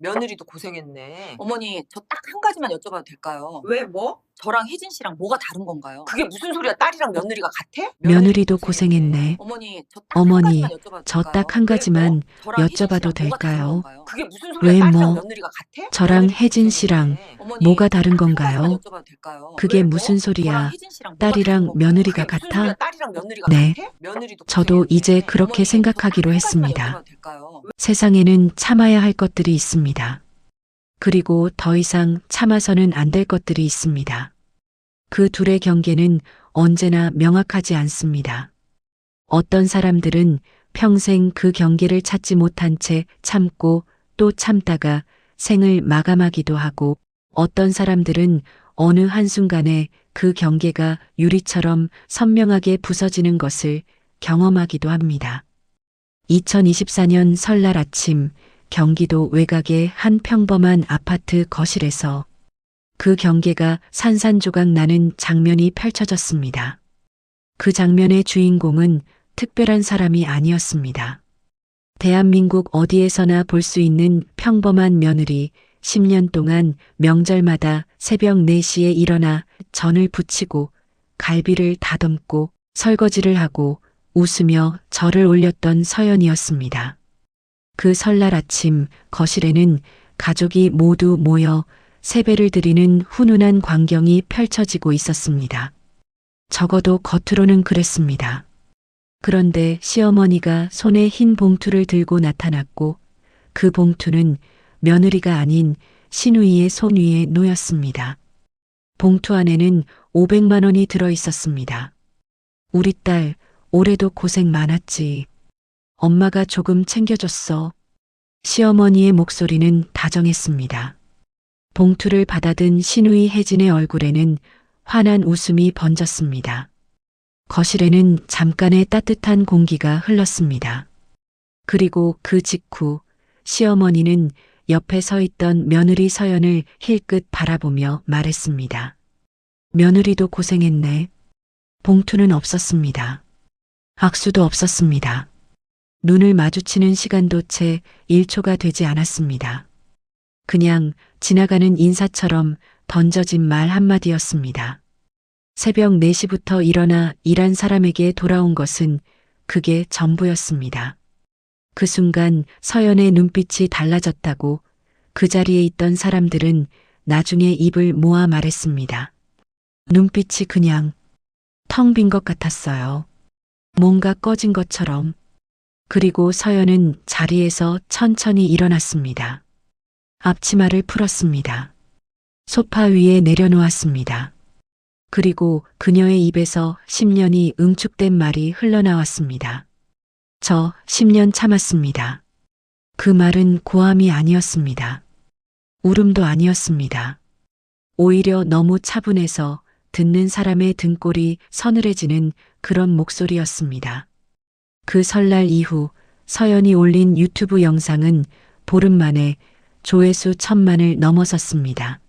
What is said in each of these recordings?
며느리도 고생했네. 어머니, 저 딱 한 가지만 여쭤봐도 될까요? 왜 뭐? 저랑 혜진 씨랑 뭐가 다른 건가요? 그게 무슨 소리야? 딸이랑 며느리가 같아? 며느리도 고생했네. 어머니, 저 딱 한 어머니, 가지만 여쭤봐도 저 될까요? 딱 한 가지만 저랑 혜진 씨랑 여쭤봐도 뭐가 다른 될까요? 건가요? 그게 무슨 소리야? 왜 딸이랑 뭐? 며느리가 같아? 저랑 며느리도 혜진 씨랑 고생했네. 어머니, 뭐가 다른 딱 한 가지만 건가요? 여쭤봐도 될까요? 그게 왜 뭐? 무슨 저랑 소리야? 혜진 씨랑 뭐가 다른 딸이랑 건가요? 며느리가 그게 무슨 소리야? 같아? 딸이랑 며느리가 네. 같아? 며느리도 저도 고생했네. 이제 그렇게 어머니, 생각하기로 저 딱 한 가지만 했습니다. 여쭤봐도 될까요? 세상에는 참아야 할 것들이 있습니다. 그리고 더 이상 참아서는 안 될 것들이 있습니다. 그 둘의 경계는 언제나 명확하지 않습니다. 어떤 사람들은 평생 그 경계를 찾지 못한 채 참고 또 참다가 생을 마감하기도 하고, 어떤 사람들은 어느 한순간에 그 경계가 유리처럼 선명하게 부서지는 것을 경험하기도 합니다. 2024년 설날 아침, 경기도 외곽의 한 평범한 아파트 거실에서 그 경계가 산산조각 나는 장면이 펼쳐졌습니다. 그 장면의 주인공은 특별한 사람이 아니었습니다. 대한민국 어디에서나 볼 수 있는 평범한 며느리, 10년 동안 명절마다 새벽 4시에 일어나 전을 부치고 갈비를 다듬고 설거지를 하고 웃으며 절을 올렸던 서연이었습니다. 그 설날 아침 거실에는 가족이 모두 모여 세배를 드리는 훈훈한 광경이 펼쳐지고 있었습니다. 적어도 겉으로는 그랬습니다. 그런데 시어머니가 손에 흰 봉투를 들고 나타났고, 그 봉투는 며느리가 아닌 시누이의 손 위에 놓였습니다. 봉투 안에는 500만 원이 들어 있었습니다. 우리 딸, 올해도 고생 많았지. 엄마가 조금 챙겨줬어. 시어머니의 목소리는 다정했습니다. 봉투를 받아든 시누이 혜진의 얼굴에는 환한 웃음이 번졌습니다. 거실에는 잠깐의 따뜻한 공기가 흘렀습니다. 그리고 그 직후 시어머니는 옆에 서 있던 며느리 서연을 힐끗 바라보며 말했습니다. 며느리도 고생했네. 봉투는 없었습니다. 악수도 없었습니다. 눈을 마주치는 시간도 채 1초가 되지 않았습니다. 그냥 지나가는 인사처럼 던져진 말 한마디였습니다. 새벽 4시부터 일어나 일한 사람에게 돌아온 것은 그게 전부였습니다. 그 순간 서연의 눈빛이 달라졌다고 그 자리에 있던 사람들은 나중에 입을 모아 말했습니다. 눈빛이 그냥 텅 빈 것 같았어요. 뭔가 꺼진 것처럼. 그리고 서연은 자리에서 천천히 일어났습니다. 앞치마를 풀었습니다. 소파 위에 내려놓았습니다. 그리고 그녀의 입에서 10년이 응축된 말이 흘러나왔습니다. 저 10년 참았습니다. 그 말은 고함이 아니었습니다. 울음도 아니었습니다. 오히려 너무 차분해서 듣는 사람의 등골이 서늘해지는 그런 목소리였습니다. 그 설날 이후 서연이 올린 유튜브 영상은 보름 만에 조회수 1000만을 넘어섰습니다.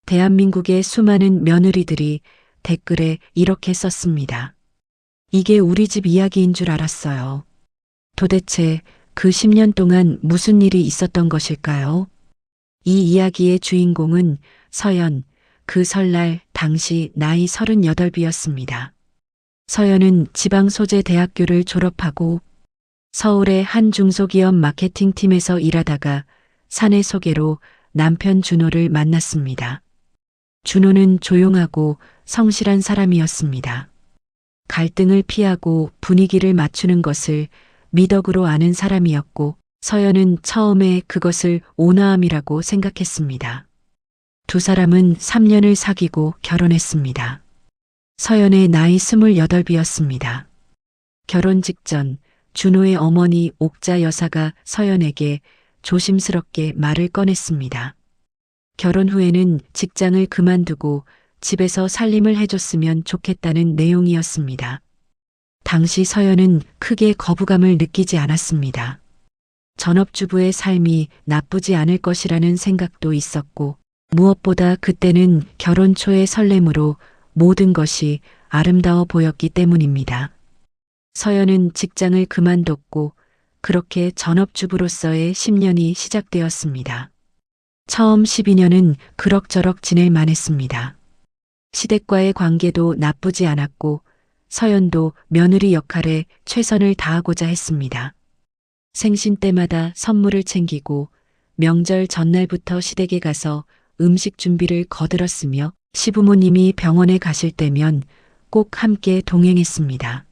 대한민국의 수많은 며느리들이 댓글에 이렇게 썼습니다. 이게 우리 집 이야기인 줄 알았어요. 도대체 그 10년 동안 무슨 일이 있었던 것일까요? 이 이야기의 주인공은 서연, 그 설날 당시 나이 38이었습니다. 서연은 지방 소재 대학교를 졸업하고 서울의 한 중소기업 마케팅팀에서 일하다가 사내 소개로 남편 준호를 만났습니다. 준호는 조용하고 성실한 사람이었습니다. 갈등을 피하고 분위기를 맞추는 것을 미덕으로 아는 사람이었고, 서연은 처음에 그것을 온화함이라고 생각했습니다. 두 사람은 3년을 사귀고 결혼했습니다. 서연의 나이 28이었습니다. 결혼 직전 준호의 어머니 옥자 여사가 서연에게 조심스럽게 말을 꺼냈습니다. 결혼 후에는 직장을 그만두고 집에서 살림을 해줬으면 좋겠다는 내용이었습니다. 당시 서연은 크게 거부감을 느끼지 않았습니다. 전업주부의 삶이 나쁘지 않을 것이라는 생각도 있었고, 무엇보다 그때는 결혼 초의 설렘으로 모든 것이 아름다워 보였기 때문입니다. 서연은 직장을 그만뒀고 그렇게 전업주부로서의 10년이 시작되었습니다. 처음 12년은 그럭저럭 지낼만 했습니다. 시댁과의 관계도 나쁘지 않았고 서연도 며느리 역할에 최선을 다하고자 했습니다. 생신 때마다 선물을 챙기고 명절 전날부터 시댁에 가서 음식 준비를 거들었으며 시부모님이 병원에 가실 때면 꼭 함께 동행했습니다.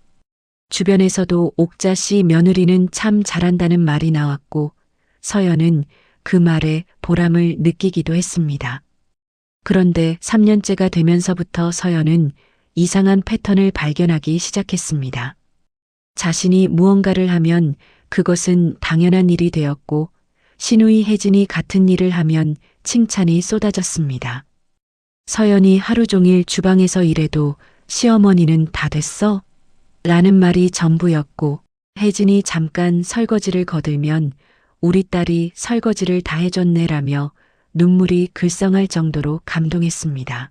주변에서도 옥자 씨 며느리는 참 잘한다는 말이 나왔고 서연은 그 말에 보람을 느끼기도 했습니다. 그런데 3년째가 되면서부터 서연은 이상한 패턴을 발견하기 시작했습니다. 자신이 무언가를 하면 그것은 당연한 일이 되었고 시누이 혜진이 같은 일을 하면 칭찬이 쏟아졌습니다. 서연이 하루 종일 주방에서 일해도 시어머니는 다 됐어? 라는 말이 전부였고 혜진이 잠깐 설거지를 거들면 우리 딸이 설거지를 다 해줬네라며 눈물이 글썽할 정도로 감동했습니다.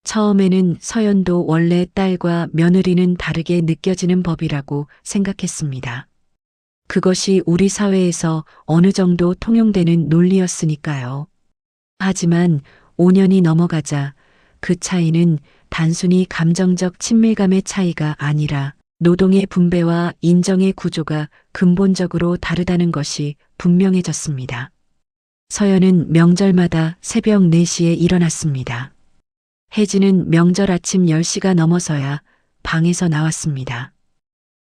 처음에는 서연도 원래 딸과 며느리는 다르게 느껴지는 법이라고 생각했습니다. 그것이 우리 사회에서 어느 정도 통용되는 논리였으니까요. 하지만 5년이 넘어가자 그 차이는 단순히 감정적 친밀감의 차이가 아니라 노동의 분배와 인정의 구조가 근본적으로 다르다는 것이 분명해졌습니다. 서연은 명절마다 새벽 4시에 일어났습니다. 혜진은 명절 아침 10시가 넘어서야 방에서 나왔습니다.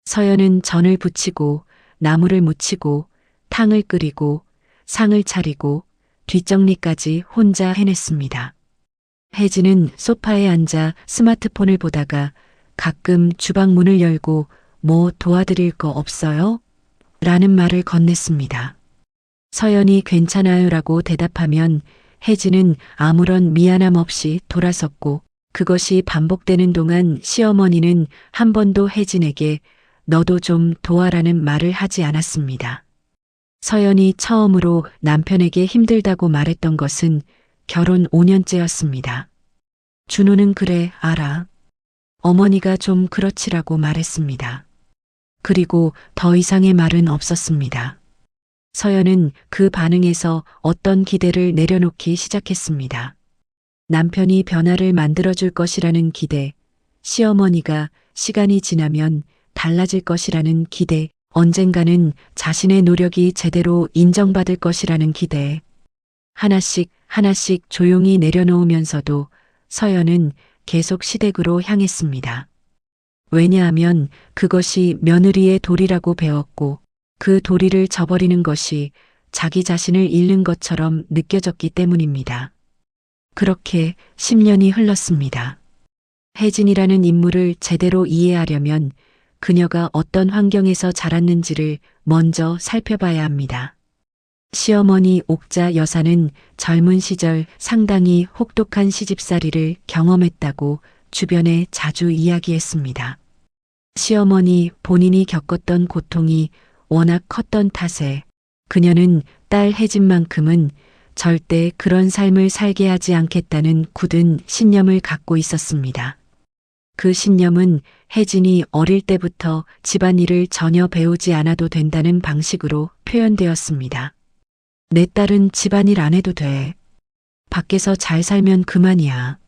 서연은 전을 부치고 나물을 무치고 탕을 끓이고 상을 차리고 뒷정리까지 혼자 해냈습니다. 혜진은 소파에 앉아 스마트폰을 보다가 가끔 주방 문을 열고 뭐 도와드릴 거 없어요? 라는 말을 건넸습니다. 서연이 괜찮아요라고 대답하면 혜진은 아무런 미안함 없이 돌아섰고 그것이 반복되는 동안 시어머니는 한 번도 혜진에게 너도 좀 도와라는 말을 하지 않았습니다. 서연이 처음으로 남편에게 힘들다고 말했던 것은 결혼 5년째였습니다. 준호는 그래, 알아. 어머니가 좀 그렇지라고 말했습니다. 그리고 더 이상의 말은 없었습니다. 서연은 그 반응에서 어떤 기대를 내려놓기 시작했습니다. 남편이 변화를 만들어줄 것이라는 기대, 시어머니가 시간이 지나면 달라질 것이라는 기대, 언젠가는 자신의 노력이 제대로 인정받을 것이라는 기대. 하나씩 하나씩 조용히 내려놓으면서도 서연은 계속 시댁으로 향했습니다. 왜냐하면 그것이 며느리의 도리라고 배웠고 그 도리를 저버리는 것이 자기 자신을 잃는 것처럼 느껴졌기 때문입니다. 그렇게 10년이 흘렀습니다. 혜진이라는 인물을 제대로 이해하려면 그녀가 어떤 환경에서 자랐는지를 먼저 살펴봐야 합니다. 시어머니 옥자 여사는 젊은 시절 상당히 혹독한 시집살이를 경험했다고 주변에 자주 이야기했습니다. 시어머니 본인이 겪었던 고통이 워낙 컸던 탓에 그녀는 딸 혜진만큼은 절대 그런 삶을 살게 하지 않겠다는 굳은 신념을 갖고 있었습니다. 그 신념은 혜진이 어릴 때부터 집안일을 전혀 배우지 않아도 된다는 방식으로 표현되었습니다. 내 딸은 집안일 안 해도 돼. 밖에서 잘 살면 그만이야.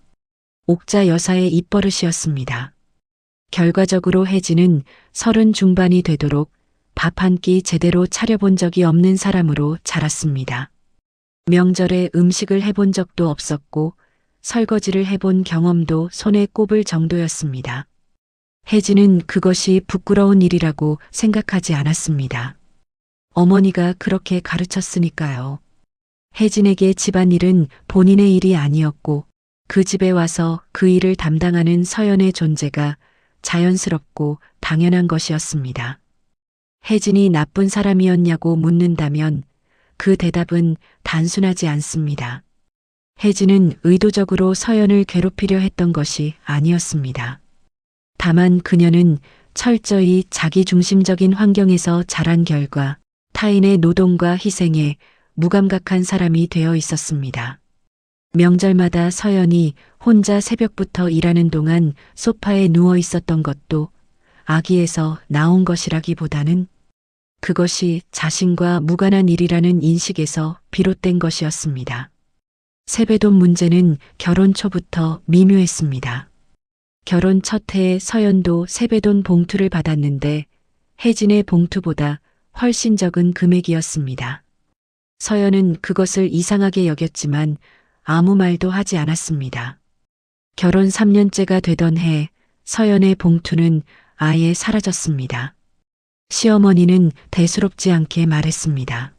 옥자 여사의 입버릇이었습니다. 결과적으로 혜진은 30 중반이 되도록 밥 한 끼 제대로 차려본 적이 없는 사람으로 자랐습니다. 명절에 음식을 해본 적도 없었고 설거지를 해본 경험도 손에 꼽을 정도였습니다. 혜진은 그것이 부끄러운 일이라고 생각하지 않았습니다. 어머니가 그렇게 가르쳤으니까요. 혜진에게 집안일은 본인의 일이 아니었고 그 집에 와서 그 일을 담당하는 서연의 존재가 자연스럽고 당연한 것이었습니다. 혜진이 나쁜 사람이었냐고 묻는다면 그 대답은 단순하지 않습니다. 혜진은 의도적으로 서연을 괴롭히려 했던 것이 아니었습니다. 다만 그녀는 철저히 자기중심적인 환경에서 자란 결과 타인의 노동과 희생에 무감각한 사람이 되어 있었습니다. 명절마다 서연이 혼자 새벽부터 일하는 동안 소파에 누워 있었던 것도 아기에서 나온 것이라기보다는 그것이 자신과 무관한 일이라는 인식에서 비롯된 것이었습니다. 세뱃돈 문제는 결혼 초부터 미묘했습니다. 결혼 첫 해에 서연도 세뱃돈 봉투를 받았는데 혜진의 봉투보다 훨씬 적은 금액이었습니다. 서연은 그것을 이상하게 여겼지만 아무 말도 하지 않았습니다. 결혼 3년째가 되던 해 서연의 봉투는 아예 사라졌습니다. 시어머니는 대수롭지 않게 말했습니다.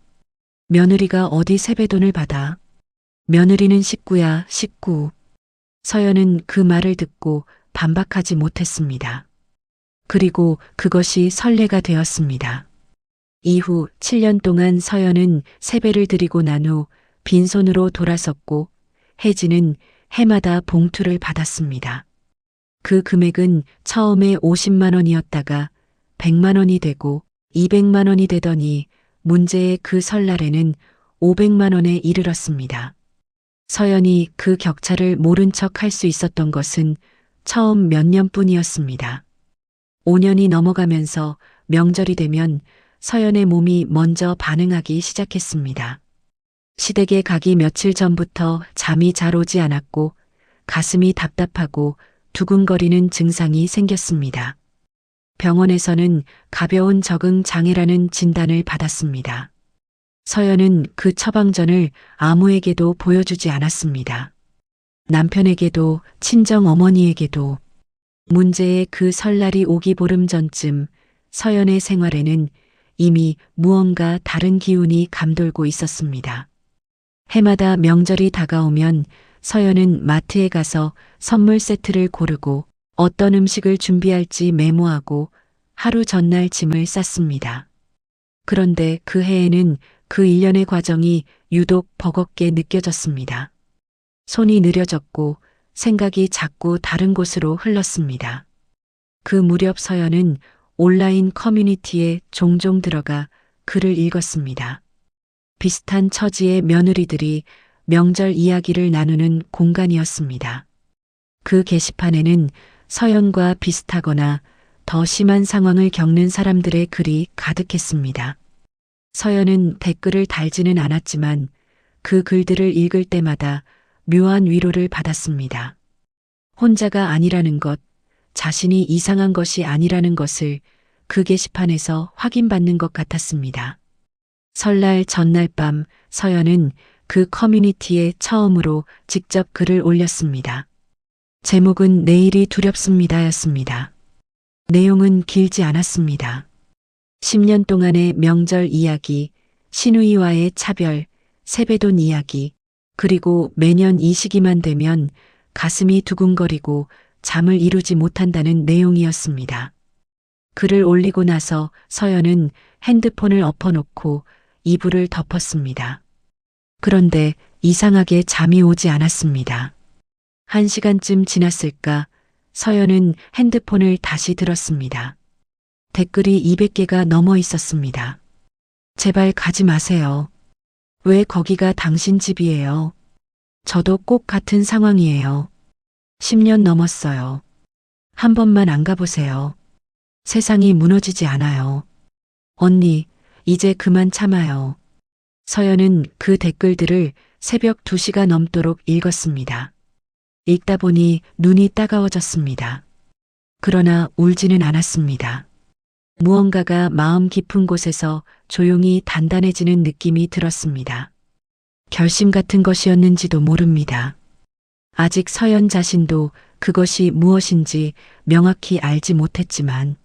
며느리가 어디 세뱃돈을 받아? 며느리는 식구야, 식구. 서연은 그 말을 듣고 반박하지 못했습니다. 그리고 그것이 선례가 되었습니다. 이후 7년 동안 서연은 세배를 드리고 난 후 빈손으로 돌아섰고 혜진은 해마다 봉투를 받았습니다. 그 금액은 처음에 50만 원이었다가 100만 원이 되고 200만 원이 되더니 문제의 그 설날에는 500만 원에 이르렀습니다. 서연이 그 격차를 모른 척 할 수 있었던 것은 처음 몇 년뿐이었습니다. 5년이 넘어가면서 명절이 되면 서연의 몸이 먼저 반응하기 시작했습니다. 시댁에 가기 며칠 전부터 잠이 잘 오지 않았고 가슴이 답답하고 두근거리는 증상이 생겼습니다. 병원에서는 가벼운 적응 장애라는 진단을 받았습니다. 서연은 그 처방전을 아무에게도 보여주지 않았습니다. 남편에게도 친정 어머니에게도. 문제의 그 설날이 오기 보름 전쯤 서연의 생활에는 이미 무언가 다른 기운이 감돌고 있었습니다. 해마다 명절이 다가오면 서연은 마트에 가서 선물 세트를 고르고 어떤 음식을 준비할지 메모하고 하루 전날 짐을 쌌습니다. 그런데 그 해에는 그 일련의 과정이 유독 버겁게 느껴졌습니다. 손이 느려졌고 생각이 자꾸 다른 곳으로 흘렀습니다. 그 무렵 서연은 온라인 커뮤니티에 종종 들어가 글을 읽었습니다. 비슷한 처지의 며느리들이 명절 이야기를 나누는 공간이었습니다. 그 게시판에는 서연과 비슷하거나 더 심한 상황을 겪는 사람들의 글이 가득했습니다. 서연은 댓글을 달지는 않았지만 그 글들을 읽을 때마다 묘한 위로를 받았습니다. 혼자가 아니라는 것, 자신이 이상한 것이 아니라는 것을 그 게시판에서 확인받는 것 같았습니다. 설날 전날 밤 서연은 그 커뮤니티에 처음으로 직접 글을 올렸습니다. 제목은 내일이 두렵습니다였습니다. 내용은 길지 않았습니다. 10년 동안의 명절 이야기, 시누이와의 차별, 세뱃돈 이야기, 그리고 매년 이 시기만 되면 가슴이 두근거리고 잠을 이루지 못한다는 내용이었습니다. 글을 올리고 나서 서연은 핸드폰을 엎어놓고 이불을 덮었습니다. 그런데 이상하게 잠이 오지 않았습니다. 1시간쯤 지났을까 서연은 핸드폰을 다시 들었습니다. 댓글이 200개가 넘어 있었습니다. 제발 가지 마세요. 왜 거기가 당신 집이에요? 저도 꼭 같은 상황이에요. 10년 넘었어요. 한 번만 안 가보세요. 세상이 무너지지 않아요. 언니, 이제 그만 참아요. 서연은 그 댓글들을 새벽 2시가 넘도록 읽었습니다. 읽다 보니 눈이 따가워졌습니다. 그러나 울지는 않았습니다. 무언가가 마음 깊은 곳에서 조용히 단단해지는 느낌이 들었습니다. 결심 같은 것이었는지도 모릅니다. 아직 서연 자신도 그것이 무엇인지 명확히 알지 못했지만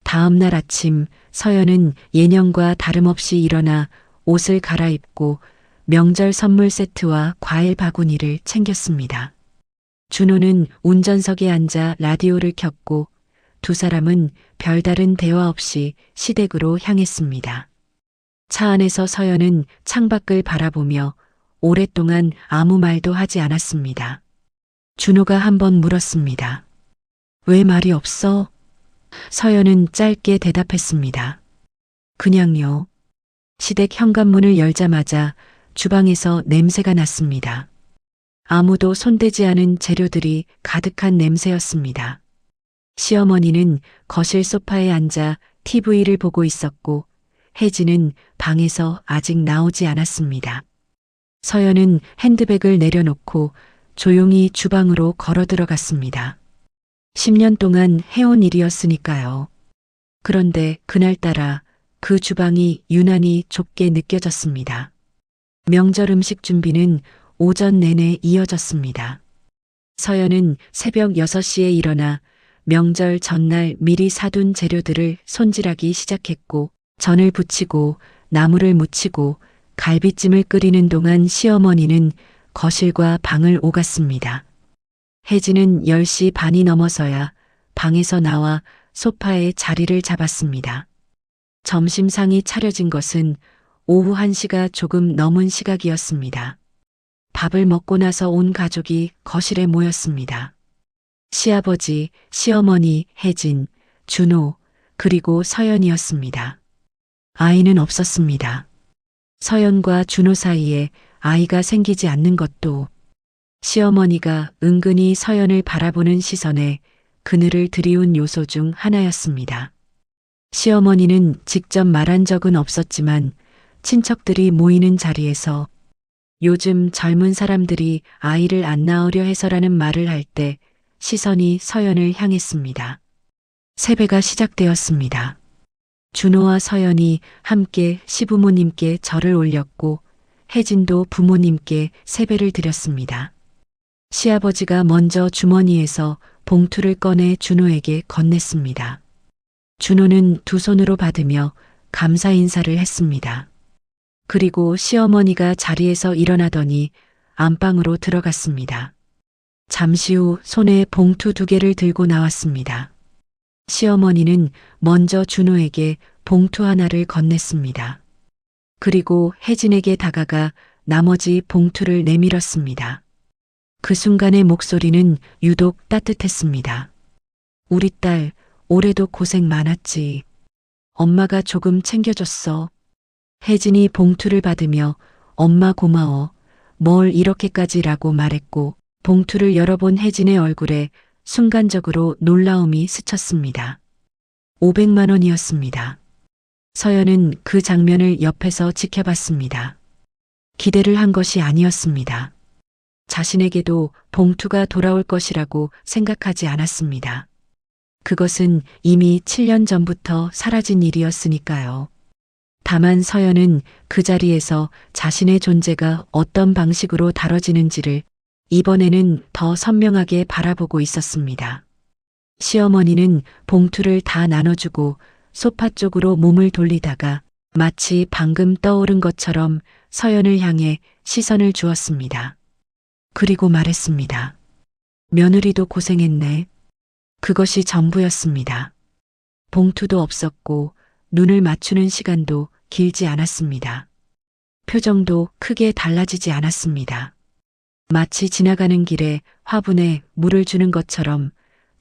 다음 날 아침 서연은 예년과 다름없이 일어나 옷을 갈아입고 명절 선물 세트와 과일 바구니를 챙겼습니다. 준호는 운전석에 앉아 라디오를 켰고 두 사람은 별다른 대화 없이 시댁으로 향했습니다. 차 안에서 서연은 창밖을 바라보며 오랫동안 아무 말도 하지 않았습니다. 준호가 한번 물었습니다. 왜 말이 없어? 서연은 짧게 대답했습니다. 그냥요. 시댁 현관문을 열자마자 주방에서 냄새가 났습니다. 아무도 손대지 않은 재료들이 가득한 냄새였습니다. 시어머니는 거실 소파에 앉아 TV를 보고 있었고 혜진은 방에서 아직 나오지 않았습니다. 서연은 핸드백을 내려놓고 조용히 주방으로 걸어 들어갔습니다. 10년 동안 해온 일이었으니까요. 그런데 그날따라 그 주방이 유난히 좁게 느껴졌습니다. 명절 음식 준비는 오전 내내 이어졌습니다. 서연은 새벽 6시에 일어나 명절 전날 미리 사둔 재료들을 손질하기 시작했고, 전을 부치고 나물을 무치고 갈비찜을 끓이는 동안 시어머니는 거실과 방을 오갔습니다. 혜진은 10시 반이 넘어서야 방에서 나와 소파에 자리를 잡았습니다. 점심상이 차려진 것은 오후 1시가 조금 넘은 시각이었습니다. 밥을 먹고 나서 온 가족이 거실에 모였습니다. 시아버지, 시어머니, 혜진, 준호, 그리고 서연이었습니다. 아이는 없었습니다. 서연과 준호 사이에 아이가 생기지 않는 것도 시어머니가 은근히 서연을 바라보는 시선에 그늘을 들이운 요소 중 하나였습니다. 시어머니는 직접 말한 적은 없었지만 친척들이 모이는 자리에서 요즘 젊은 사람들이 아이를 안 낳으려 해서라는 말을 할 때 시선이 서연을 향했습니다. 세배가 시작되었습니다. 준호와 서연이 함께 시부모님께 절을 올렸고 혜진도 부모님께 세배를 드렸습니다. 시아버지가 먼저 주머니에서 봉투를 꺼내 준호에게 건넸습니다. 준호는 두 손으로 받으며 감사 인사를 했습니다. 그리고 시어머니가 자리에서 일어나더니 안방으로 들어갔습니다. 잠시 후 손에 봉투 2개를 들고 나왔습니다. 시어머니는 먼저 준호에게 봉투 하나를 건넸습니다. 그리고 혜진에게 다가가 나머지 봉투를 내밀었습니다. 그 순간의 목소리는 유독 따뜻했습니다. 우리 딸, 올해도 고생 많았지. 엄마가 조금 챙겨줬어. 혜진이 봉투를 받으며 엄마 고마워. 뭘 이렇게까지라고 말했고 봉투를 열어본 혜진의 얼굴에 순간적으로 놀라움이 스쳤습니다. 500만 원이었습니다. 서연은 그 장면을 옆에서 지켜봤습니다. 기대를 한 것이 아니었습니다. 자신에게도 봉투가 돌아올 것이라고 생각하지 않았습니다. 그것은 이미 7년 전부터 사라진 일이었으니까요. 다만 서연은 그 자리에서 자신의 존재가 어떤 방식으로 다뤄지는지를 이번에는 더 선명하게 바라보고 있었습니다. 시어머니는 봉투를 다 나눠주고 소파 쪽으로 몸을 돌리다가 마치 방금 떠오른 것처럼 서연을 향해 시선을 주었습니다. 그리고 말했습니다. 며느리도 고생했네. 그것이 전부였습니다. 봉투도 없었고 눈을 맞추는 시간도 길지 않았습니다. 표정도 크게 달라지지 않았습니다. 마치 지나가는 길에 화분에 물을 주는 것처럼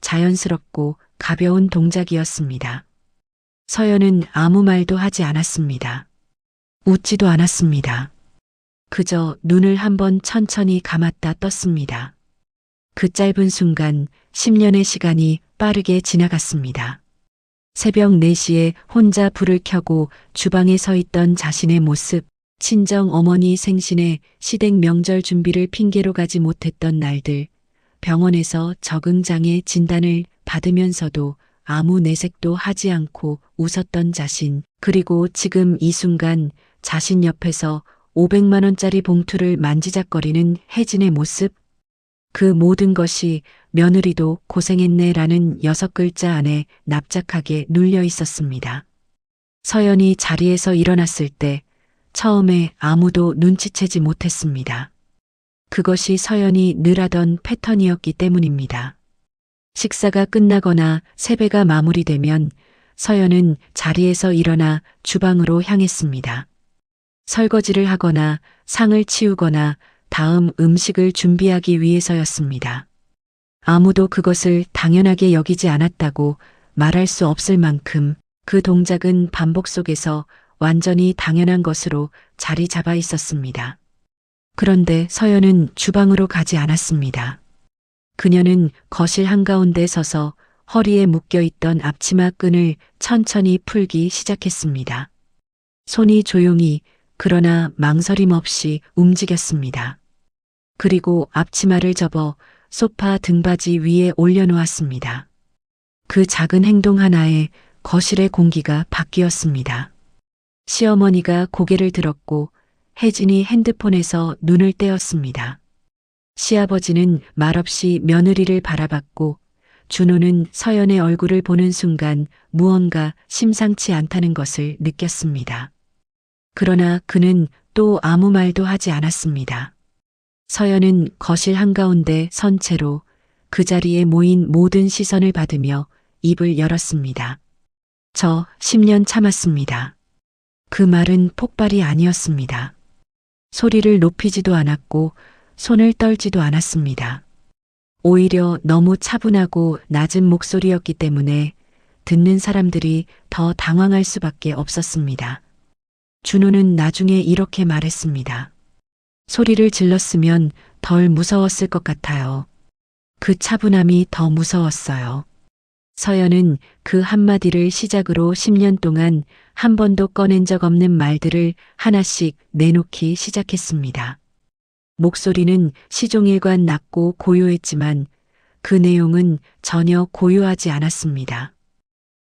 자연스럽고 가벼운 동작이었습니다. 서연은 아무 말도 하지 않았습니다. 웃지도 않았습니다. 그저 눈을 한번 천천히 감았다 떴습니다. 그 짧은 순간 10년의 시간이 빠르게 지나갔습니다. 새벽 4시에 혼자 불을 켜고 주방에 서 있던 자신의 모습, 친정 어머니 생신에 시댁 명절 준비를 핑계로 가지 못했던 날들, 병원에서 적응장애 진단을 받으면서도 아무 내색도 하지 않고 웃었던 자신, 그리고 지금 이 순간 자신 옆에서 500만 원짜리 봉투를 만지작거리는 혜진의 모습, 그 모든 것이 며느리도 고생했네라는 6글자 안에 납작하게 눌려 있었습니다. 서연이 자리에서 일어났을 때 처음에 아무도 눈치채지 못했습니다. 그것이 서연이 늘 하던 패턴이었기 때문입니다. 식사가 끝나거나 세배가 마무리되면 서연은 자리에서 일어나 주방으로 향했습니다. 설거지를 하거나 상을 치우거나 다음 음식을 준비하기 위해서였습니다. 아무도 그것을 당연하게 여기지 않았다고 말할 수 없을 만큼 그 동작은 반복 속에서 완전히 당연한 것으로 자리 잡아 있었습니다. 그런데 서연은 주방으로 가지 않았습니다. 그녀는 거실 한가운데 서서 허리에 묶여있던 앞치마 끈을 천천히 풀기 시작했습니다. 손이 조용히 그러나 망설임 없이 움직였습니다. 그리고 앞치마를 접어 소파 등받이 위에 올려놓았습니다. 그 작은 행동 하나에 거실의 공기가 바뀌었습니다. 시어머니가 고개를 들었고 혜진이 핸드폰에서 눈을 떼었습니다. 시아버지는 말없이 며느리를 바라봤고 준호는 서연의 얼굴을 보는 순간 무언가 심상치 않다는 것을 느꼈습니다. 그러나 그는 또 아무 말도 하지 않았습니다. 서연은 거실 한가운데 선 채로 그 자리에 모인 모든 시선을 받으며 입을 열었습니다. 저 10년 참았습니다. 그 말은 폭발이 아니었습니다. 소리를 높이지도 않았고 손을 떨지도 않았습니다. 오히려 너무 차분하고 낮은 목소리였기 때문에 듣는 사람들이 더 당황할 수밖에 없었습니다. 준호는 나중에 이렇게 말했습니다. 소리를 질렀으면 덜 무서웠을 것 같아요. 그 차분함이 더 무서웠어요. 서연은 그 한마디를 시작으로 10년 동안 한 번도 꺼낸 적 없는 말들을 하나씩 내놓기 시작했습니다. 목소리는 시종일관 낮고 고요했지만 그 내용은 전혀 고요하지 않았습니다.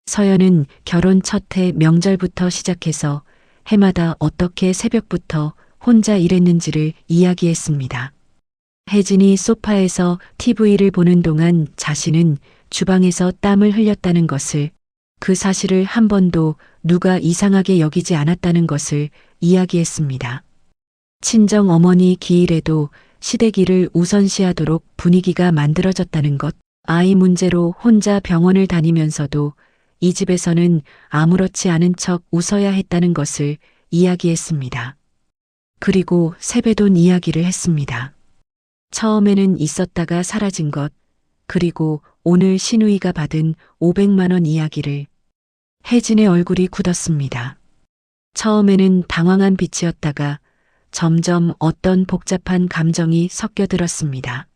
서연은 결혼 첫 해 명절부터 시작해서 해마다 어떻게 새벽부터 혼자 일했는지를 이야기했습니다. 혜진이 소파에서 TV를 보는 동안 자신은 주방에서 땀을 흘렸다는 것을, 그 사실을 한 번도 누가 이상하게 여기지 않았다는 것을 이야기했습니다. 친정 어머니 기일에도 시댁일을 우선시하도록 분위기가 만들어졌다는 것, 아이 문제로 혼자 병원을 다니면서도 이 집에서는 아무렇지 않은 척 웃어야 했다는 것을 이야기했습니다. 그리고 세뱃돈 이야기를 했습니다. 처음에는 있었다가 사라진 것, 그리고 오늘 신우이가 받은 500만 원 이야기를. 혜진의 얼굴이 굳었습니다. 처음에는 당황한 빛이었다가 점점 어떤 복잡한 감정이 섞여들었습니다.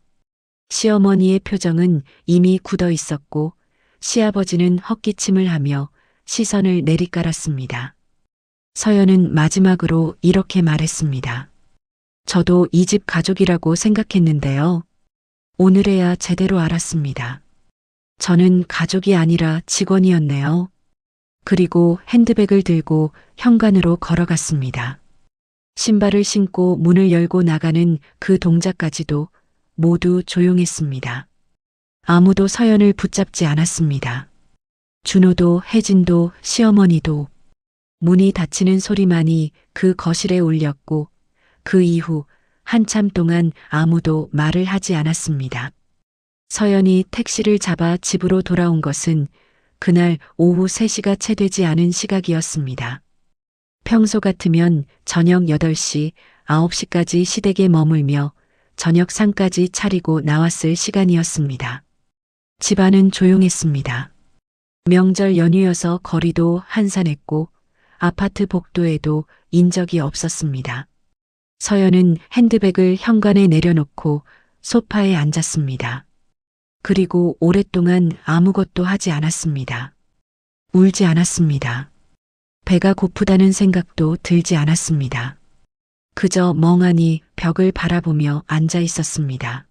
시어머니의 표정은 이미 굳어 있었고 시아버지는 헛기침을 하며 시선을 내리깔았습니다. 서연은 마지막으로 이렇게 말했습니다. 저도 이 집 가족이라고 생각했는데요. 오늘에야 제대로 알았습니다. 저는 가족이 아니라 직원이었네요. 그리고 핸드백을 들고 현관으로 걸어갔습니다. 신발을 신고 문을 열고 나가는 그 동작까지도 모두 조용했습니다. 아무도 서연을 붙잡지 않았습니다. 준호도 혜진도 시어머니도. 문이 닫히는 소리만이 그 거실에 울렸고 그 이후 한참 동안 아무도 말을 하지 않았습니다. 서연이 택시를 잡아 집으로 돌아온 것은 그날 오후 3시가 채 되지 않은 시각이었습니다. 평소 같으면 저녁 8시, 9시까지 시댁에 머물며 저녁 상까지 차리고 나왔을 시간이었습니다. 집안은 조용했습니다. 명절 연휴여서 거리도 한산했고 아파트 복도에도 인적이 없었습니다. 서연은 핸드백을 현관에 내려놓고 소파에 앉았습니다. 그리고 오랫동안 아무것도 하지 않았습니다. 울지 않았습니다. 배가 고프다는 생각도 들지 않았습니다. 그저 멍하니 벽을 바라보며 앉아 있었습니다.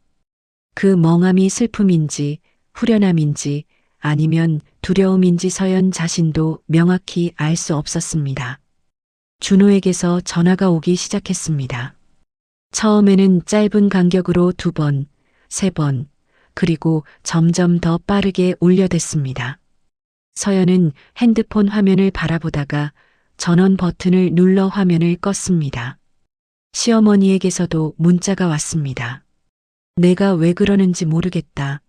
그 멍함이 슬픔인지 후련함인지 아니면 두려움인지 서연 자신도 명확히 알 수 없었습니다. 준호에게서 전화가 오기 시작했습니다. 처음에는 짧은 간격으로 2번, 3번, 그리고 점점 더 빠르게 울려댔습니다. 서연은 핸드폰 화면을 바라보다가 전원 버튼을 눌러 화면을 껐습니다. 시어머니에게서도 문자가 왔습니다. 내가 왜 그러는지 모르겠다.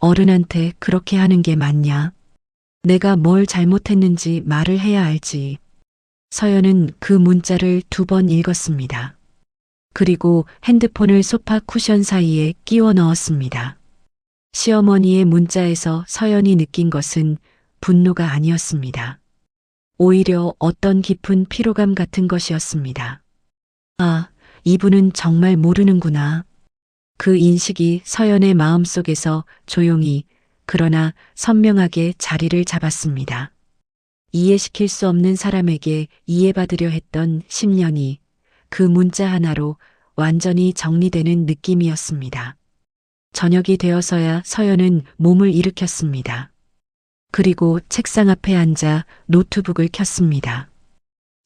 어른한테 그렇게 하는 게 맞냐? 내가 뭘 잘못했는지 말을 해야 알지. 서연은 그 문자를 2번 읽었습니다. 그리고 핸드폰을 소파 쿠션 사이에 끼워 넣었습니다. 시어머니의 문자에서 서연이 느낀 것은 분노가 아니었습니다. 오히려 어떤 깊은 피로감 같은 것이었습니다. 아, 이분은 정말 모르는구나. 그 인식이 서연의 마음속에서 조용히 그러나 선명하게 자리를 잡았습니다. 이해시킬 수 없는 사람에게 이해받으려 했던 10년이 그 문자 하나로 완전히 정리되는 느낌이었습니다. 저녁이 되어서야 서연은 몸을 일으켰습니다. 그리고 책상 앞에 앉아 노트북을 켰습니다.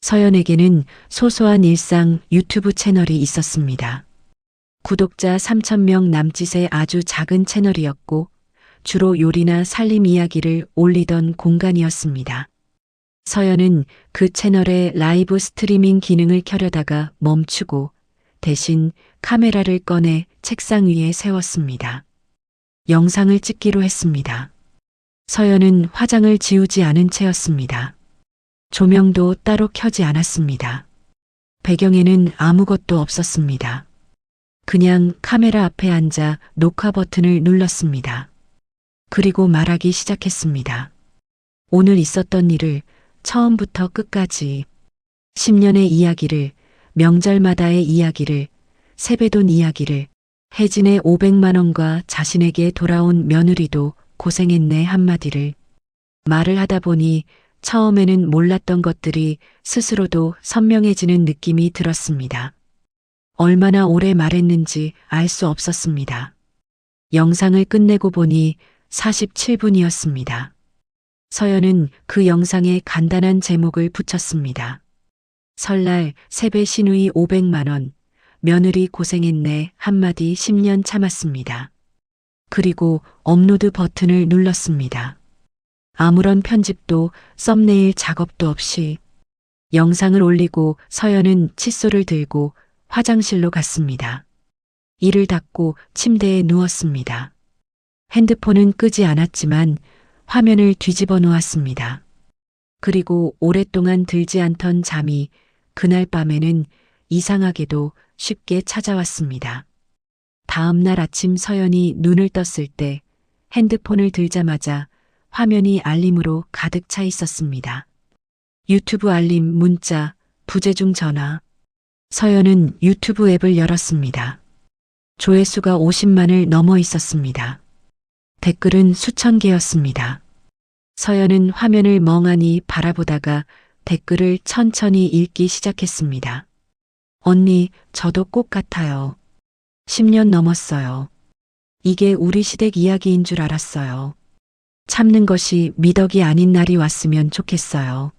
서연에게는 소소한 일상 유튜브 채널이 있었습니다. 구독자 3,000명 남짓의 아주 작은 채널이었고 주로 요리나 살림 이야기를 올리던 공간이었습니다. 서연은 그 채널의 라이브 스트리밍 기능을 켜려다가 멈추고 대신 카메라를 꺼내 책상 위에 세웠습니다. 영상을 찍기로 했습니다. 서연은 화장을 지우지 않은 채였습니다. 조명도 따로 켜지 않았습니다. 배경에는 아무것도 없었습니다. 그냥 카메라 앞에 앉아 녹화 버튼을 눌렀습니다. 그리고 말하기 시작했습니다. 오늘 있었던 일을 처음부터 끝까지 10년의 이야기를, 명절마다의 이야기를, 세뱃돈 이야기를, 혜진의 500만 원과 자신에게 돌아온 며느리도 고생했네 한마디를 말을 하다 보니 처음에는 몰랐던 것들이 스스로도 선명해지는 느낌이 들었습니다. 얼마나 오래 말했는지 알 수 없었습니다. 영상을 끝내고 보니 47분이었습니다. 서연은 그 영상에 간단한 제목을 붙였습니다. 설날 세배 시누이 500만 원, 며느리 고생했네 한마디 10년 참았습니다. 그리고 업로드 버튼을 눌렀습니다. 아무런 편집도 썸네일 작업도 없이 영상을 올리고 서연은 칫솔을 들고 화장실로 갔습니다. 이를 닫고 침대에 누웠습니다. 핸드폰은 끄지 않았지만 화면을 뒤집어 놓았습니다. 그리고 오랫동안 들지 않던 잠이 그날 밤에는 이상하게도 쉽게 찾아왔습니다. 다음 날 아침 서연이 눈을 떴을 때 핸드폰을 들자마자 화면이 알림으로 가득 차 있었습니다. 유튜브 알림, 문자, 부재중 전화. 서연은 유튜브 앱을 열었습니다. 조회수가 50만을 넘어 있었습니다. 댓글은 수천 개였습니다. 서연은 화면을 멍하니 바라보다가 댓글을 천천히 읽기 시작했습니다. 언니, 저도 꼭 같아요. 10년 넘었어요. 이게 우리 시댁 이야기인 줄 알았어요. 참는 것이 미덕이 아닌 날이 왔으면 좋겠어요.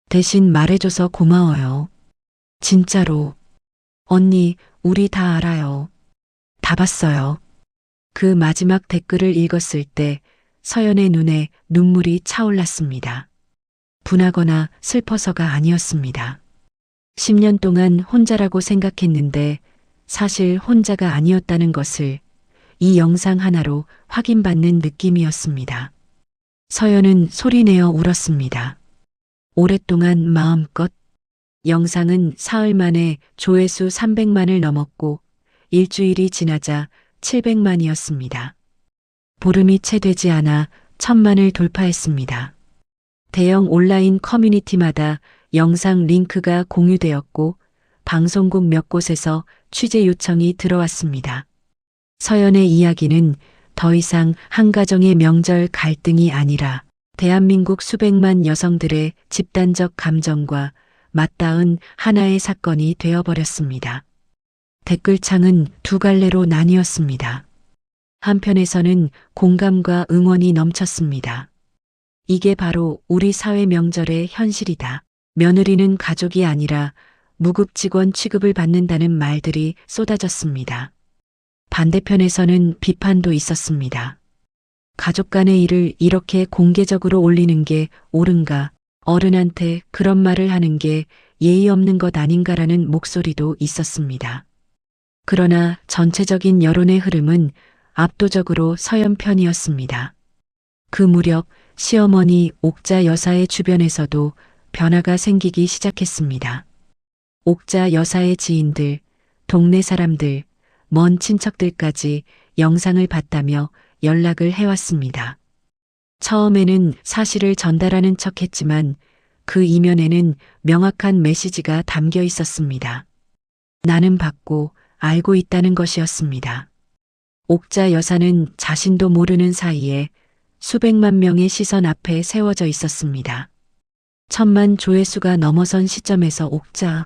대신 말해줘서 고마워요. 진짜로. 언니, 우리 다 알아요. 다 봤어요. 그 마지막 댓글을 읽었을 때 서연의 눈에 눈물이 차올랐습니다. 분하거나 슬퍼서가 아니었습니다. 10년 동안 혼자라고 생각했는데 사실 혼자가 아니었다는 것을 이 영상 하나로 확인받는 느낌이었습니다. 서연은 소리내어 울었습니다. 오랫동안 마음껏. 영상은 사흘 만에 조회수 300만을 넘었고 일주일이 지나자 700만이었습니다. 보름이 채 되지 않아 1000만을 돌파했습니다. 대형 온라인 커뮤니티마다 영상 링크가 공유되었고 방송국 몇 곳에서 취재 요청이 들어왔습니다. 서연의 이야기는 더 이상 한 가정의 명절 갈등이 아니라 대한민국 수백만 여성들의 집단적 감정과 맞닿은 하나의 사건이 되어버렸습니다. 댓글창은 두 갈래로 나뉘었습니다. 한편에서는 공감과 응원이 넘쳤습니다. 이게 바로 우리 사회 명절의 현실이다. 며느리는 가족이 아니라 무급직원 취급을 받는다는 말들이 쏟아졌습니다. 반대편에서는 비판도 있었습니다. 가족 간의 일을 이렇게 공개적으로 올리는 게 옳은가? 어른한테 그런 말을 하는 게 예의 없는 것 아닌가라는 목소리도 있었습니다. 그러나 전체적인 여론의 흐름은 압도적으로 서연 편이었습니다. 그 무렵 시어머니 옥자 여사의 주변에서도 변화가 생기기 시작했습니다. 옥자 여사의 지인들, 동네 사람들, 먼 친척들까지 영상을 봤다며 연락을 해왔습니다. 처음에는 사실을 전달하는 척했지만 그 이면에는 명확한 메시지가 담겨 있었습니다. 나는 받고 알고 있다는 것이었습니다. 옥자 여사는 자신도 모르는 사이에 수백만 명의 시선 앞에 세워져 있었습니다. 천만 조회수가 넘어선 시점에서 옥자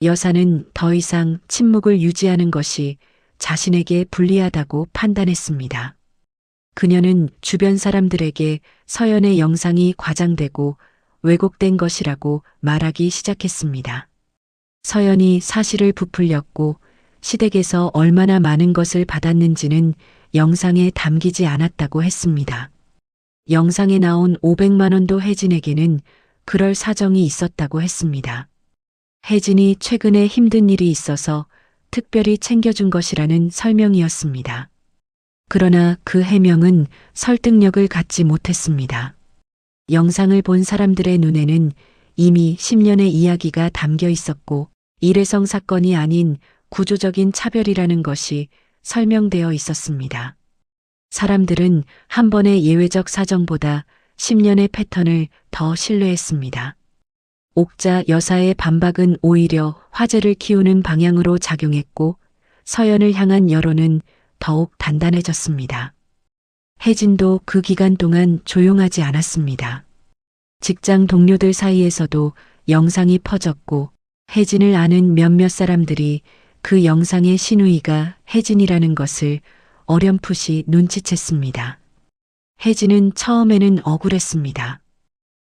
여사는 더 이상 침묵을 유지하는 것이 자신에게 불리하다고 판단했습니다. 그녀는 주변 사람들에게 서연의 영상이 과장되고 왜곡된 것이라고 말하기 시작했습니다. 서연이 사실을 부풀렸고 시댁에서 얼마나 많은 것을 받았는지는 영상에 담기지 않았다고 했습니다. 영상에 나온 500만 원도 혜진에게는 그럴 사정이 있었다고 했습니다. 혜진이 최근에 힘든 일이 있어서 특별히 챙겨준 것이라는 설명이었습니다. 그러나 그 해명은 설득력을 갖지 못했습니다. 영상을 본 사람들의 눈에는 이미 10년의 이야기가 담겨 있었고 일회성 사건이 아닌 구조적인 차별이라는 것이 설명되어 있었습니다. 사람들은 한 번의 예외적 사정보다 10년의 패턴을 더 신뢰했습니다. 옥자 여사의 반박은 오히려 화제를 키우는 방향으로 작용했고 서연을 향한 여론은 더욱 단단해졌습니다. 혜진도 그 기간 동안 조용하지 않았습니다. 직장 동료들 사이에서도 영상이 퍼졌고 혜진을 아는 몇몇 사람들이 그 영상의 신우이가 혜진이라는 것을 어렴풋이 눈치챘습니다. 혜진은 처음에는 억울했습니다.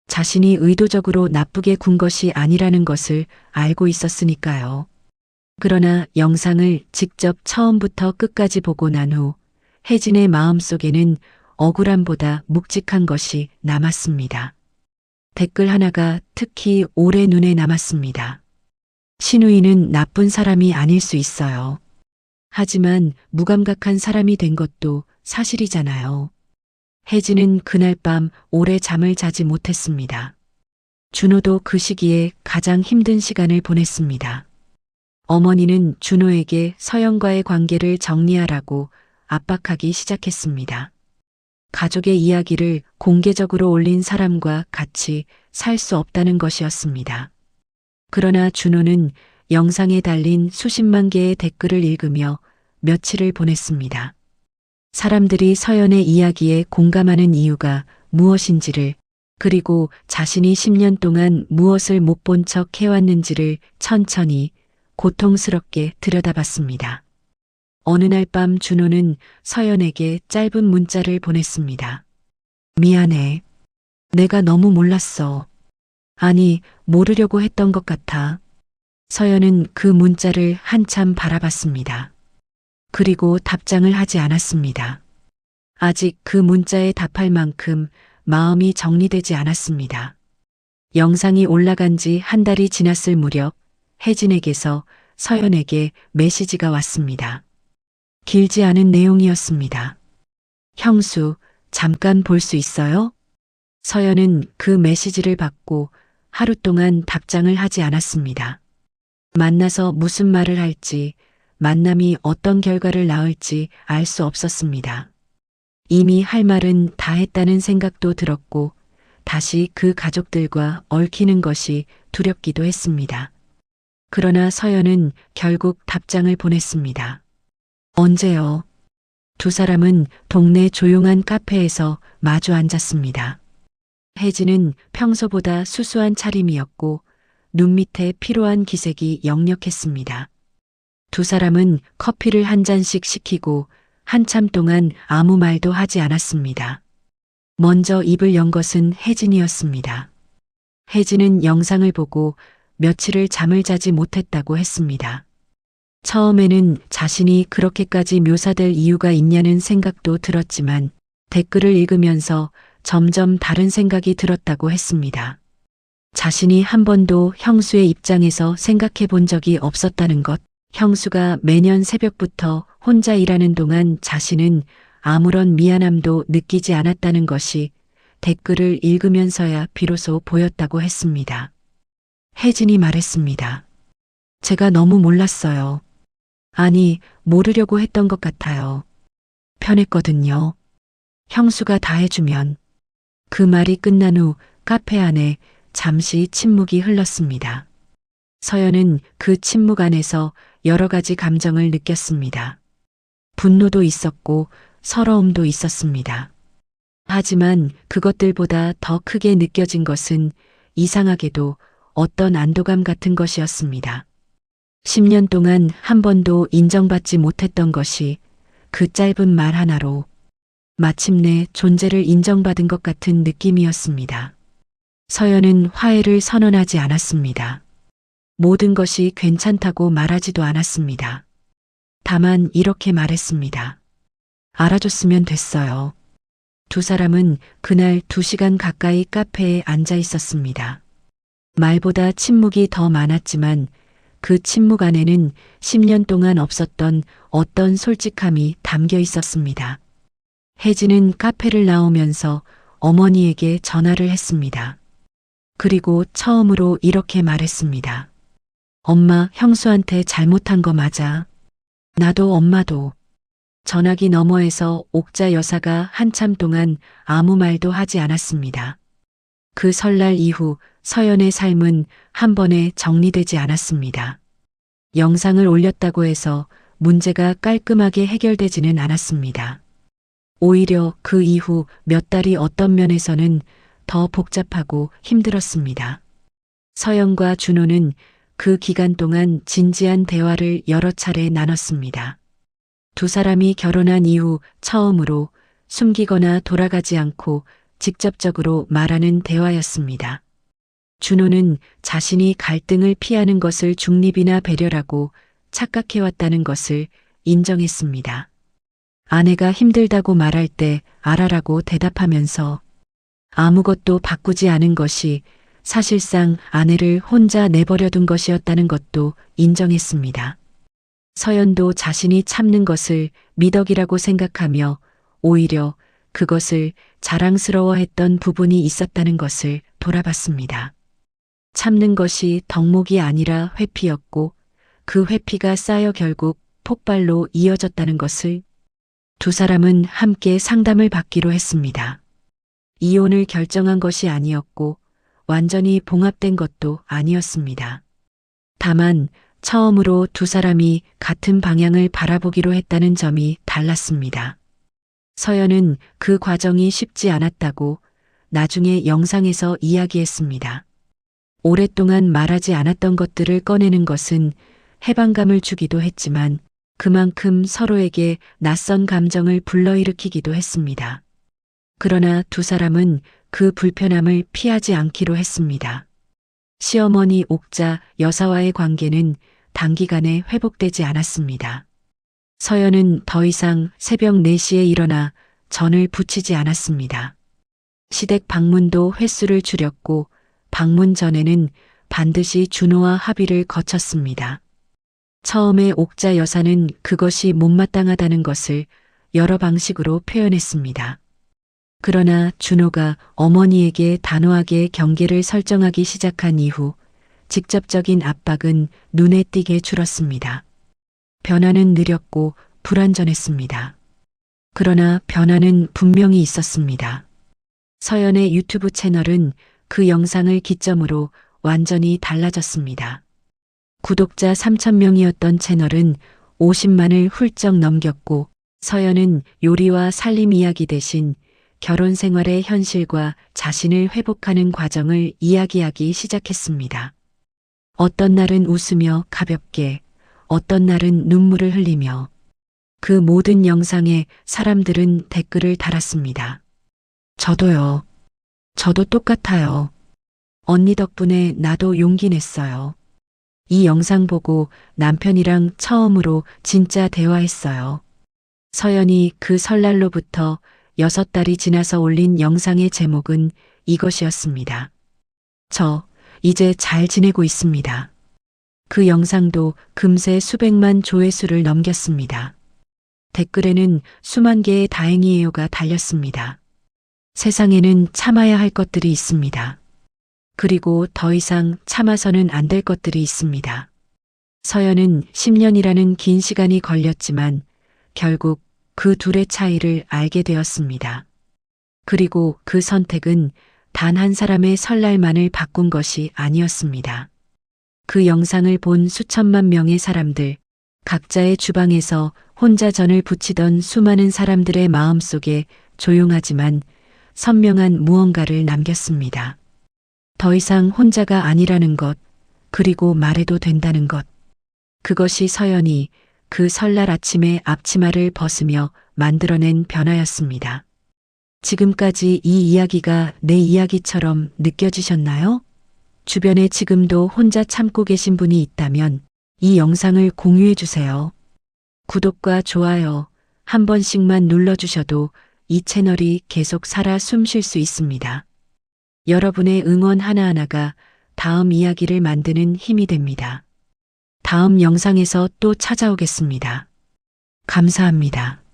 자신이 의도적으로 나쁘게 군 것이 아니라는 것을 알고 있었으니까요. 그러나 영상을 직접 처음부터 끝까지 보고 난 후 혜진의 마음속에는 억울함보다 묵직한 것이 남았습니다. 댓글 하나가 특히 오래 눈에 남았습니다. 신우이는 나쁜 사람이 아닐 수 있어요. 하지만 무감각한 사람이 된 것도 사실이잖아요. 혜진은 그날 밤 오래 잠을 자지 못했습니다. 준호도 그 시기에 가장 힘든 시간을 보냈습니다. 어머니는 준호에게 서연과의 관계를 정리하라고 압박하기 시작했습니다. 가족의 이야기를 공개적으로 올린 사람과 같이 살 수 없다는 것이었습니다. 그러나 준호는 영상에 달린 수십만 개의 댓글을 읽으며 며칠을 보냈습니다. 사람들이 서연의 이야기에 공감하는 이유가 무엇인지를, 그리고 자신이 10년 동안 무엇을 못 본 척 해왔는지를 천천히 고통스럽게 들여다봤습니다. 어느 날 밤 준호는 서연에게 짧은 문자를 보냈습니다. 미안해. 내가 너무 몰랐어. 아니, 모르려고 했던 것 같아. 서연은 그 문자를 한참 바라봤습니다. 그리고 답장을 하지 않았습니다. 아직 그 문자에 답할 만큼 마음이 정리되지 않았습니다. 영상이 올라간 지 한 달이 지났을 무렵 혜진에게서 서연에게 메시지가 왔습니다. 길지 않은 내용이었습니다. 형수, 잠깐 볼 수 있어요? 서연은 그 메시지를 받고 하루 동안 답장을 하지 않았습니다. 만나서 무슨 말을 할지, 만남이 어떤 결과를 낳을지 알 수 없었습니다. 이미 할 말은 다 했다는 생각도 들었고 다시 그 가족들과 얽히는 것이 두렵기도 했습니다. 그러나 서연은 결국 답장을 보냈습니다. 언제요? 두 사람은 동네 조용한 카페에서 마주 앉았습니다. 혜진은 평소보다 수수한 차림이었고 눈 밑에 피로한 기색이 역력했습니다. 두 사람은 커피를 한 잔씩 시키고 한참 동안 아무 말도 하지 않았습니다. 먼저 입을 연 것은 혜진이었습니다. 혜진은 영상을 보고 며칠을 잠을 자지 못했다고 했습니다. 처음에는 자신이 그렇게까지 묘사될 이유가 있냐는 생각도 들었지만 댓글을 읽으면서 점점 다른 생각이 들었다고 했습니다. 자신이 한 번도 형수의 입장에서 생각해 본 적이 없었다는 것, 형수가 매년 새벽부터 혼자 일하는 동안 자신은 아무런 미안함도 느끼지 않았다는 것이 댓글을 읽으면서야 비로소 보였다고 했습니다. 혜진이 말했습니다. 제가 너무 몰랐어요. 아니, 모르려고 했던 것 같아요. 편했거든요. 형수가 다 해주면. 그 말이 끝난 후 카페 안에 잠시 침묵이 흘렀습니다. 서연은 그 침묵 안에서 여러 가지 감정을 느꼈습니다. 분노도 있었고 서러움도 있었습니다. 하지만 그것들보다 더 크게 느껴진 것은 이상하게도 어떤 안도감 같은 것이었습니다. 10년 동안 한 번도 인정받지 못했던 것이 그 짧은 말 하나로 마침내 존재를 인정받은 것 같은 느낌이었습니다. 서연은 화해를 선언하지 않았습니다. 모든 것이 괜찮다고 말하지도 않았습니다. 다만 이렇게 말했습니다. 알아줬으면 됐어요. 두 사람은 그날 2시간 가까이 카페에 앉아 있었습니다. 말보다 침묵이 더 많았지만 그 침묵 안에는 10년 동안 없었던 어떤 솔직함이 담겨 있었습니다. 혜진은 카페를 나오면서 어머니에게 전화를 했습니다. 그리고 처음으로 이렇게 말했습니다. 엄마, 형수한테 잘못한 거 맞아. 나도 엄마도. 전화기 너머에서 옥자 여사가 한참 동안 아무 말도 하지 않았습니다. 그 설날 이후 서연의 삶은 한 번에 정리되지 않았습니다. 영상을 올렸다고 해서 문제가 깔끔하게 해결되지는 않았습니다. 오히려 그 이후 몇 달이 어떤 면에서는 더 복잡하고 힘들었습니다. 서연과 준호는 그 기간 동안 진지한 대화를 여러 차례 나눴습니다. 두 사람이 결혼한 이후 처음으로 숨기거나 돌아가지 않고 직접적으로 말하는 대화였습니다. 준호는 자신이 갈등을 피하는 것을 중립이나 배려라고 착각해왔다는 것을 인정했습니다. 아내가 힘들다고 말할 때 알아라고 대답하면서 아무것도 바꾸지 않은 것이 사실상 아내를 혼자 내버려둔 것이었다는 것도 인정했습니다. 서연도 자신이 참는 것을 미덕이라고 생각하며 오히려 그것을 자랑스러워했던 부분이 있었다는 것을 돌아봤습니다. 참는 것이 덕목이 아니라 회피였고 그 회피가 쌓여 결국 폭발로 이어졌다는 것을 두 사람은 함께 상담을 받기로 했습니다. 이혼을 결정한 것이 아니었고 완전히 봉합된 것도 아니었습니다. 다만 처음으로 두 사람이 같은 방향을 바라보기로 했다는 점이 달랐습니다. 서연은 그 과정이 쉽지 않았다고 나중에 영상에서 이야기했습니다. 오랫동안 말하지 않았던 것들을 꺼내는 것은 해방감을 주기도 했지만 그만큼 서로에게 낯선 감정을 불러일으키기도 했습니다. 그러나 두 사람은 그 불편함을 피하지 않기로 했습니다. 시어머니 옥자 여사와의 관계는 단기간에 회복되지 않았습니다. 서연은 더 이상 새벽 4시에 일어나 전을 부치지 않았습니다. 시댁 방문도 횟수를 줄였고 방문 전에는 반드시 준호와 합의를 거쳤습니다. 처음에 옥자 여사는 그것이 못마땅하다는 것을 여러 방식으로 표현했습니다. 그러나 준호가 어머니에게 단호하게 경계를 설정하기 시작한 이후 직접적인 압박은 눈에 띄게 줄었습니다. 변화는 느렸고 불완전했습니다. 그러나 변화는 분명히 있었습니다. 서연의 유튜브 채널은 그 영상을 기점으로 완전히 달라졌습니다. 구독자 3,000명이었던 채널은 50만을 훌쩍 넘겼고 서연은 요리와 살림 이야기 대신 결혼 생활의 현실과 자신을 회복하는 과정을 이야기하기 시작했습니다. 어떤 날은 웃으며 가볍게, 어떤 날은 눈물을 흘리며 그 모든 영상에 사람들은 댓글을 달았습니다. 저도요. 저도 똑같아요. 언니 덕분에 나도 용기 냈어요. 이 영상 보고 남편이랑 처음으로 진짜 대화했어요. 서연이 그 설날로부터 6달이 지나서 올린 영상의 제목은 이것이었습니다. 저 이제 잘 지내고 있습니다. 그 영상도 금세 수백만 조회수를 넘겼습니다. 댓글에는 수만 개의 다행이에요가 달렸습니다. 세상에는 참아야 할 것들이 있습니다. 그리고 더 이상 참아서는 안 될 것들이 있습니다. 서연은 10년이라는 긴 시간이 걸렸지만 결국 그 둘의 차이를 알게 되었습니다. 그리고 그 선택은 단 한 사람의 설날만을 바꾼 것이 아니었습니다. 그 영상을 본 수천만 명의 사람들, 각자의 주방에서 혼자 전을 부치던 수많은 사람들의 마음속에 조용하지만 선명한 무언가를 남겼습니다. 더 이상 혼자가 아니라는 것, 그리고 말해도 된다는 것. 그것이 서연이 그 설날 아침에 앞치마를 벗으며 만들어낸 변화였습니다. 지금까지 이 이야기가 내 이야기처럼 느껴지셨나요? 주변에 지금도 혼자 참고 계신 분이 있다면 이 영상을 공유해 주세요. 구독과 좋아요 한 번씩만 눌러주셔도 이 채널이 계속 살아 숨쉴 수 있습니다. 여러분의 응원 하나하나가 다음 이야기를 만드는 힘이 됩니다. 다음 영상에서 또 찾아오겠습니다. 감사합니다.